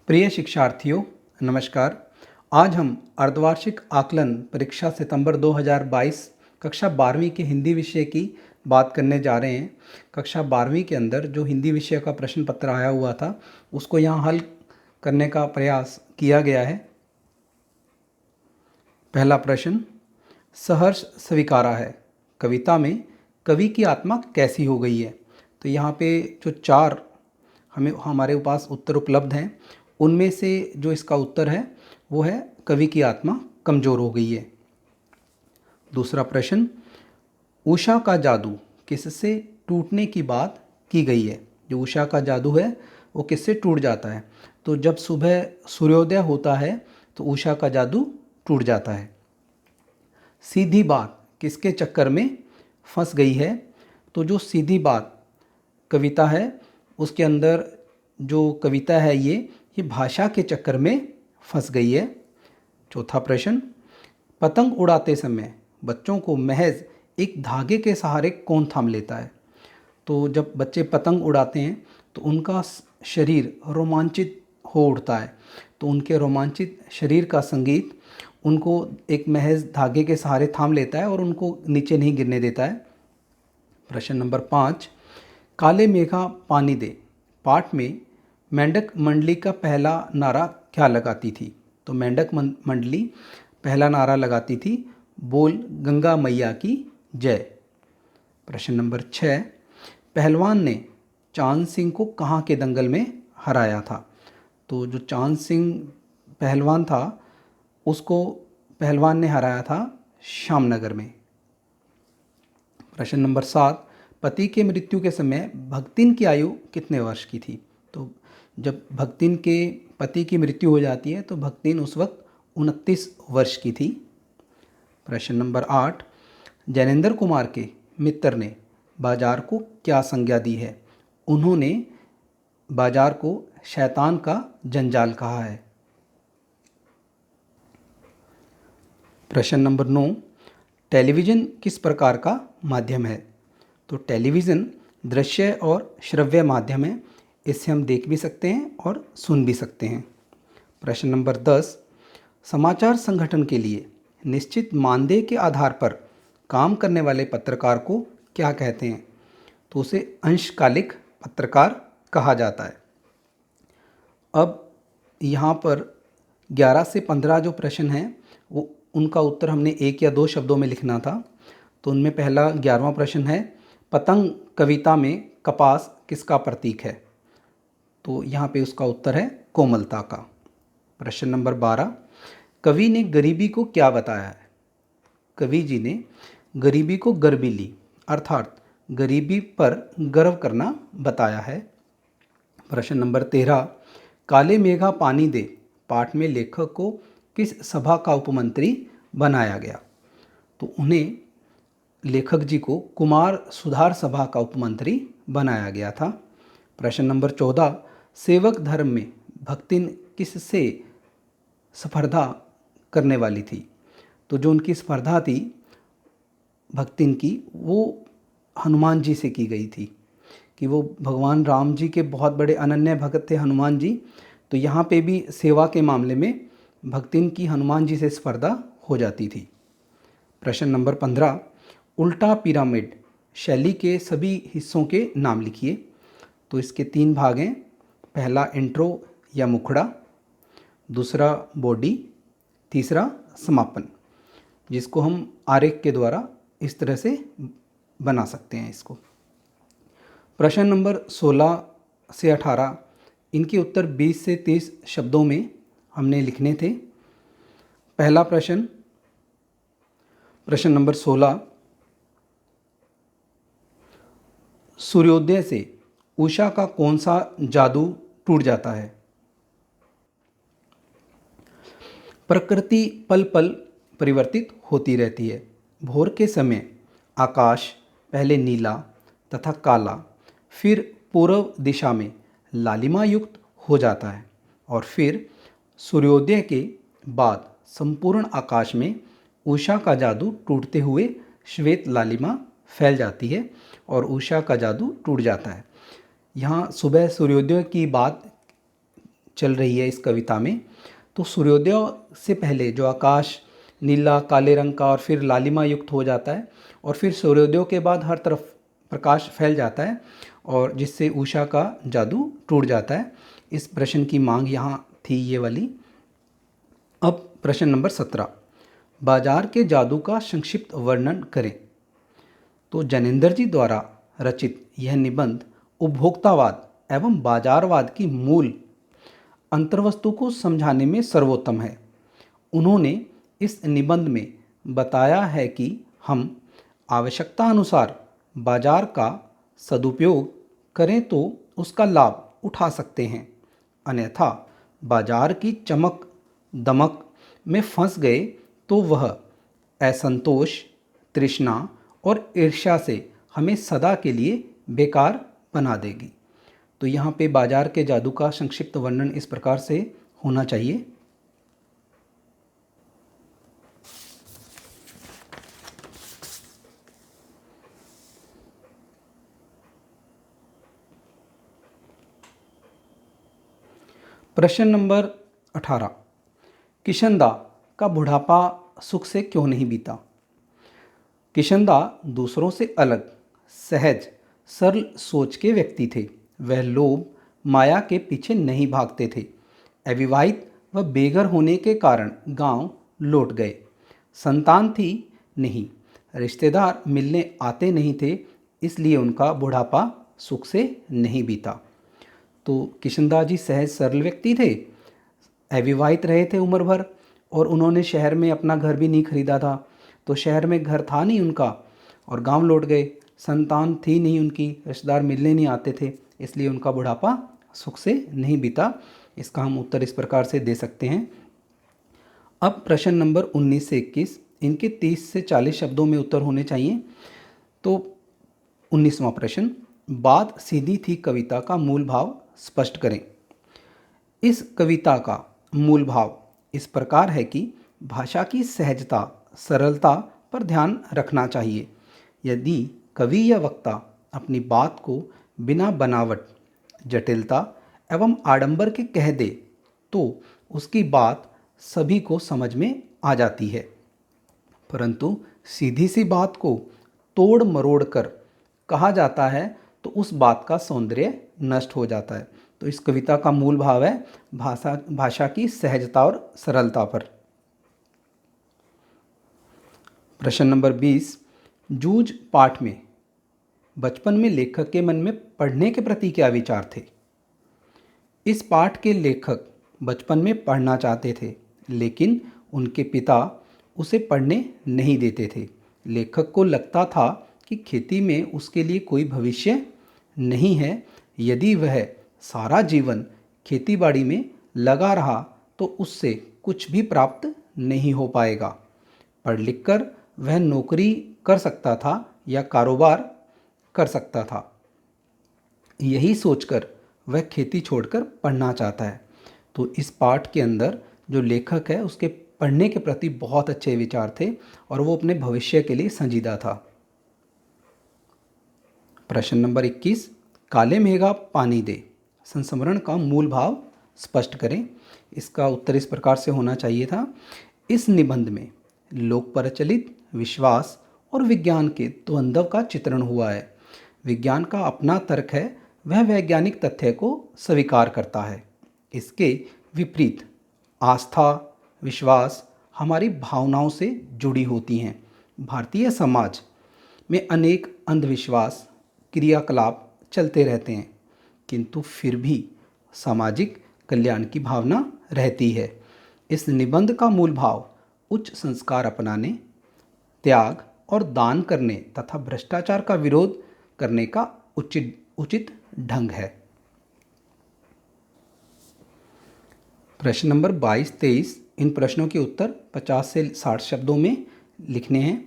प्रिय शिक्षार्थियों, नमस्कार। आज हम अर्धवार्षिक आकलन परीक्षा सितंबर 2022 कक्षा 12वीं के हिंदी विषय की बात करने जा रहे हैं। कक्षा 12वीं के अंदर जो हिंदी विषय का प्रश्न पत्र आया हुआ था उसको यहाँ हल करने का प्रयास किया गया है। पहला प्रश्न, सहर्ष स्वीकारा है कविता में कवि की आत्मा कैसी हो गई है। तो यहाँ पे जो चार हमारे पास उत्तर उपलब्ध हैं, उनमें से जो इसका उत्तर है वो है कवि की आत्मा कमज़ोर हो गई है। दूसरा प्रश्न, उषा का जादू किससे टूटने की बात की गई है। जो उषा का जादू है वो किससे टूट जाता है। तो जब सुबह सूर्योदय होता है तो उषा का जादू टूट जाता है। सीधी बात किसके चक्कर में फंस गई है। तो जो सीधी बात कविता है उसके अंदर जो कविता है ये भाषा के चक्कर में फंस गई है। चौथा प्रश्न, पतंग उड़ाते समय बच्चों को महज एक धागे के सहारे कौन थाम लेता है। तो जब बच्चे पतंग उड़ाते हैं तो उनका शरीर रोमांचित हो उठता है, तो उनके रोमांचित शरीर का संगीत उनको एक महज धागे के सहारे थाम लेता है और उनको नीचे नहीं गिरने देता है। प्रश्न नंबर 5, काले मेघा पानी दे पाठ में मेंढक मंडली का पहला नारा क्या लगाती थी। तो मेंढक मंडली पहला नारा लगाती थी, बोल गंगा मैया की जय। प्रश्न नंबर 6, पहलवान ने चांद सिंह को कहाँ के दंगल में हराया था। तो जो चांद सिंह पहलवान था उसको पहलवान ने हराया था श्यामनगर में। प्रश्न नंबर 7, पति के मृत्यु के समय भक्तिन की आयु कितने वर्ष की थी। तो जब भक्तिन के पति की मृत्यु हो जाती है तो भक्तिन उस वक्त 29 वर्ष की थी। प्रश्न नंबर 8, जैनेंद्र कुमार के मित्र ने बाजार को क्या संज्ञा दी है। उन्होंने बाजार को शैतान का जंजाल कहा है। प्रश्न नंबर 9, टेलीविज़न किस प्रकार का माध्यम है। तो टेलीविज़न दृश्य और श्रव्य माध्यम है, इससे हम देख भी सकते हैं और सुन भी सकते हैं। प्रश्न नंबर 10, समाचार संगठन के लिए निश्चित मानदेय के आधार पर काम करने वाले पत्रकार को क्या कहते हैं। तो उसे अंशकालिक पत्रकार कहा जाता है। अब यहाँ पर 11 से 15 जो प्रश्न हैं वो उनका उत्तर हमने एक या दो शब्दों में लिखना था। तो उनमें पहला 11वां प्रश्न है, पतंग कविता में कपास किसका प्रतीक है। तो यहाँ पे उसका उत्तर है कोमलता का। प्रश्न नंबर 12, कवि ने गरीबी को क्या बताया है। कवि जी ने गरीबी को गर्बीली अर्थात गरीबी पर गर्व करना बताया है। प्रश्न नंबर 13, काले मेघा पानी दे पाठ में लेखक को किस सभा का उपमंत्री बनाया गया। तो उन्हें लेखक जी को कुमार सुधार सभा का उपमंत्री बनाया गया था। प्रश्न नंबर 14, सेवक धर्म में भक्तिन किससे स्पर्धा करने वाली थी। तो जो उनकी स्पर्धा थी भक्तिन की वो हनुमान जी से की गई थी कि वो भगवान राम जी के बहुत बड़े अनन्य भक्त थे हनुमान जी। तो यहाँ पे भी सेवा के मामले में भक्तिन की हनुमान जी से स्पर्धा हो जाती थी। प्रश्न नंबर 15, उल्टा पिरामिड शैली के सभी हिस्सों के नाम लिखिए। तो इसके 3 भाग हैं, पहला इंट्रो या मुखड़ा, दूसरा बॉडी, तीसरा समापन, जिसको हम आरेख के द्वारा इस तरह से बना सकते हैं इसको। प्रश्न नंबर 16 से 18 इनके उत्तर 20 से 30 शब्दों में हमने लिखने थे। पहला प्रश्न नंबर 16, सूर्योदय से उषा का कौन सा जादू टूट जाता है। प्रकृति पल पल परिवर्तित होती रहती है। भोर के समय आकाश पहले नीला तथा काला, फिर पूर्व दिशा में लालिमा युक्त हो जाता है और फिर सूर्योदय के बाद संपूर्ण आकाश में उषा का जादू टूटते हुए श्वेत लालिमा फैल जाती है और उषा का जादू टूट जाता है। यहाँ सुबह सूर्योदय की बात चल रही है इस कविता में। तो सूर्योदय से पहले जो आकाश नीला काले रंग का और फिर लालिमा युक्त हो जाता है, और फिर सूर्योदय के बाद हर तरफ प्रकाश फैल जाता है और जिससे उषा का जादू टूट जाता है। इस प्रश्न की मांग यहाँ थी ये वाली। अब प्रश्न नंबर 17, बाजार के जादू का संक्षिप्त वर्णन करें। तो जैनेंद्र जी द्वारा रचित यह निबंध उपभोक्तावाद एवं बाजारवाद की मूल अंतर्वस्तु को समझाने में सर्वोत्तम है। उन्होंने इस निबंध में बताया है कि हम आवश्यकता अनुसार बाजार का सदुपयोग करें तो उसका लाभ उठा सकते हैं, अन्यथा बाजार की चमक दमक में फंस गए तो वह असंतोष, तृष्णा और ईर्ष्या से हमें सदा के लिए बेकार बना देगी। तो यहाँ पे बाजार के जादू का संक्षिप्त वर्णन इस प्रकार से होना चाहिए। प्रश्न नंबर 18, किशनदा का बुढ़ापा सुख से क्यों नहीं बीता। किशनदा दूसरों से अलग, सहज, सरल सोच के व्यक्ति थे। वह लोभ माया के पीछे नहीं भागते थे। अविवाहित व बेघर होने के कारण गांव लौट गए। संतान थी नहीं, रिश्तेदार मिलने आते नहीं थे, इसलिए उनका बुढ़ापा सुख से नहीं बीता। तो किशनदास जी सहज सरल व्यक्ति थे, अविवाहित रहे थे उम्र भर, और उन्होंने शहर में अपना घर भी नहीं खरीदा था, तो शहर में घर था नहीं उनका, और गांव लौट गए। संतान थी नहीं उनकी, रिश्तेदार मिलने नहीं आते थे, इसलिए उनका बुढ़ापा सुख से नहीं बीता। इसका हम उत्तर इस प्रकार से दे सकते हैं। अब प्रश्न नंबर 19 से 21, इनके 30 से 40 शब्दों में उत्तर होने चाहिए। तो 19वां प्रश्न, बात सीधी थी कविता का मूल भाव स्पष्ट करें। इस कविता का मूल भाव इस प्रकार है कि भाषा की सहजता सरलता पर ध्यान रखना चाहिए। यदि कवि या वक्ता अपनी बात को बिना बनावट, जटिलता एवं आडंबर के कह दे तो उसकी बात सभी को समझ में आ जाती है, परंतु सीधी सी बात को तोड़ मरोड़ कर कहा जाता है तो उस बात का सौंदर्य नष्ट हो जाता है। तो इस कविता का मूल भाव है भाषा की सहजता और सरलता पर। प्रश्न नंबर 20, जूझ पाठ में बचपन में लेखक के मन में पढ़ने के प्रति क्या विचार थे। इस पाठ के लेखक बचपन में पढ़ना चाहते थे, लेकिन उनके पिता उसे पढ़ने नहीं देते थे। लेखक को लगता था कि खेती में उसके लिए कोई भविष्य नहीं है। यदि वह सारा जीवन खेतीबाड़ी में लगा रहा तो उससे कुछ भी प्राप्त नहीं हो पाएगा। पढ़ लिख कर वह नौकरी कर सकता था या कारोबार कर सकता था। यही सोचकर वह खेती छोड़कर पढ़ना चाहता है। तो इस पाठ के अंदर जो लेखक है उसके पढ़ने के प्रति बहुत अच्छे विचार थे और वो अपने भविष्य के लिए संजीदा था। प्रश्न नंबर 21, काले मेघा पानी दे संस्मरण का मूल भाव स्पष्ट करें। इसका उत्तर इस प्रकार से होना चाहिए था। इस निबंध में लोक प्रचलित विश्वास और विज्ञान के द्वंद्व का चित्रण हुआ है। विज्ञान का अपना तर्क है, वह वैज्ञानिक तथ्य को स्वीकार करता है। इसके विपरीत आस्था विश्वास हमारी भावनाओं से जुड़ी होती हैं। भारतीय समाज में अनेक अंधविश्वास क्रियाकलाप चलते रहते हैं, किंतु फिर भी सामाजिक कल्याण की भावना रहती है। इस निबंध का मूल भाव उच्च संस्कार अपनाने, त्याग और दान करने तथा भ्रष्टाचार का विरोध करने का उचित ढंग है। प्रश्न नंबर 22-23, इन प्रश्नों के उत्तर 50 से 60 शब्दों में लिखने हैं।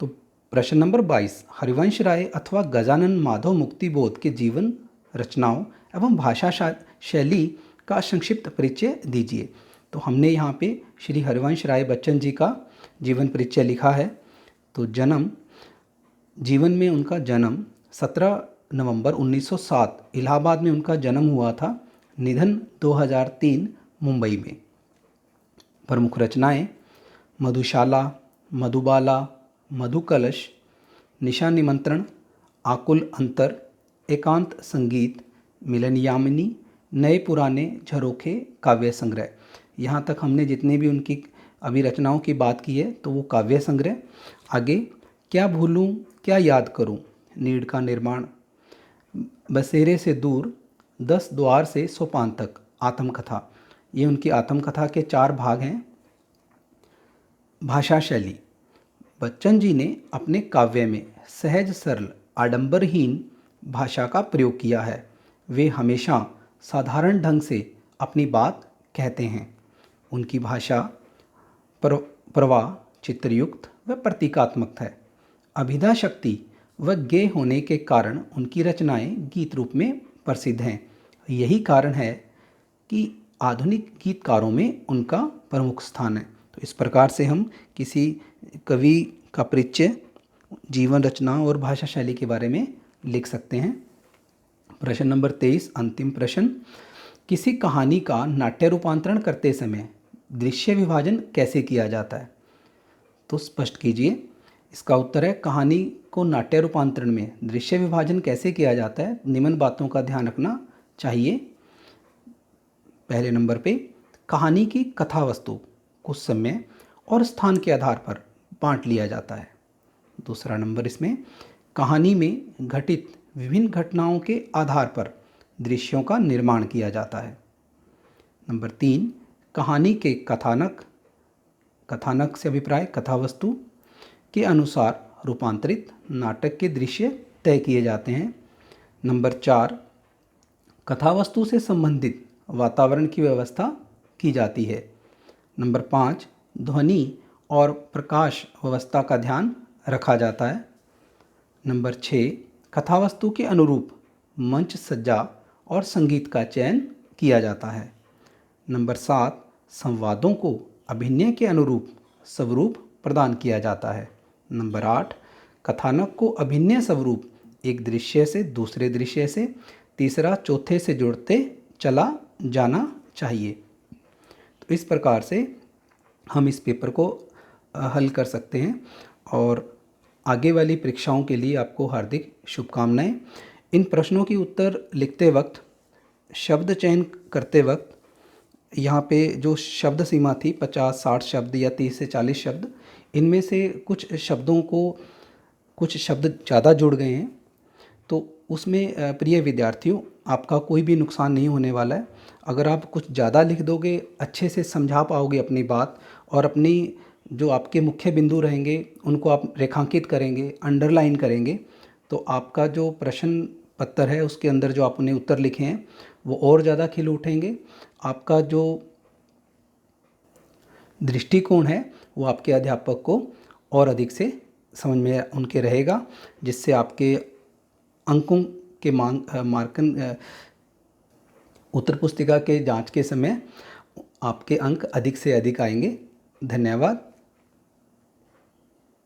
तो प्रश्न नंबर 22, हरिवंश राय अथवा गजानन माधव मुक्तिबोध के जीवन रचनाओं एवं भाषा शैली का संक्षिप्त परिचय दीजिए। तो हमने यहाँ पे श्री हरिवंश राय बच्चन जी का जीवन परिचय लिखा है। तो जीवन में उनका जन्म 17 नवंबर 1907 इलाहाबाद में उनका जन्म हुआ था। निधन 2003 मुंबई में। प्रमुख रचनाएं मधुशाला, मधुबाला, मधुकलश, निशा निमंत्रण, आकुल अंतर, एकांत संगीत, मिलन यामिनी, नए पुराने झरोखे काव्य संग्रह। यहाँ तक हमने जितने भी उनकी अभी रचनाओं की बात की है तो वो काव्य संग्रह। आगे क्या भूलूं क्या याद करूं, नीड़ का निर्माण, बसेरे से दूर, 10 द्वार से सोपान तक, आत्मकथा। ये उनकी आत्मकथा के 4 भाग हैं। भाषा शैली, बच्चन जी ने अपने काव्य में सहज सरल आडंबरहीन भाषा का प्रयोग किया है। वे हमेशा साधारण ढंग से अपनी बात कहते हैं। उनकी भाषा प्रवाह चित्रयुक्त व प्रतीकात्मक है। अभिधा शक्ति व गेय होने के कारण उनकी रचनाएं गीत रूप में प्रसिद्ध हैं। यही कारण है कि आधुनिक गीतकारों में उनका प्रमुख स्थान है। तो इस प्रकार से हम किसी कवि का परिचय, जीवन रचना और भाषा शैली के बारे में लिख सकते हैं। प्रश्न नंबर 23, अंतिम प्रश्न। किसी कहानी का नाट्य रूपांतरण करते समय दृश्य विभाजन कैसे किया जाता है? तो स्पष्ट कीजिए। इसका उत्तर है कहानी को नाट्य रूपांतरण में दृश्य विभाजन कैसे किया जाता है, निम्न बातों का ध्यान रखना चाहिए। पहले नंबर पे कहानी की कथा वस्तु को समय और स्थान के आधार पर बांट लिया जाता है। दूसरा नंबर इसमें कहानी में घटित विभिन्न घटनाओं के आधार पर दृश्यों का निर्माण किया जाता है। नंबर 3, कहानी के कथानक से अभिप्राय कथा वस्तु के अनुसार रूपांतरित नाटक के दृश्य तय किए जाते हैं। नंबर 4, कथावस्तु से संबंधित वातावरण की व्यवस्था की जाती है। नंबर 5, ध्वनि और प्रकाश व्यवस्था का ध्यान रखा जाता है। नंबर 6, कथावस्तु के अनुरूप मंच सज्जा और संगीत का चयन किया जाता है। नंबर 7, संवादों को अभिनय के अनुरूप स्वरूप प्रदान किया जाता है। नंबर 8, कथानक को अभिनय स्वरूप एक दृश्य से दूसरे दृश्य से तीसरा चौथे से जोड़ते चला जाना चाहिए। तो इस प्रकार से हम इस पेपर को हल कर सकते हैं और आगे वाली परीक्षाओं के लिए आपको हार्दिक शुभकामनाएं। इन प्रश्नों की उत्तर लिखते वक्त, शब्द चयन करते वक्त यहाँ पे जो शब्द सीमा थी 50-60 शब्द या 30 से 40 शब्द, इनमें से कुछ शब्द ज़्यादा जुड़ गए हैं। तो उसमें प्रिय विद्यार्थियों, आपका कोई भी नुकसान नहीं होने वाला है। अगर आप कुछ ज़्यादा लिख दोगे, अच्छे से समझा पाओगे अपनी बात और अपनी जो आपके मुख्य बिंदु रहेंगे उनको आप रेखांकित करेंगे, अंडरलाइन करेंगे, तो आपका जो प्रश्न पत्र है उसके अंदर जो आपने उत्तर लिखे हैं वो और ज़्यादा खिल उठेंगे। आपका जो दृष्टिकोण है वो आपके अध्यापक को और अधिक से समझ में उनके रहेगा, जिससे आपके अंकों के मार्कन उत्तर पुस्तिका के जांच के समय आपके अंक अधिक से अधिक आएंगे। धन्यवाद।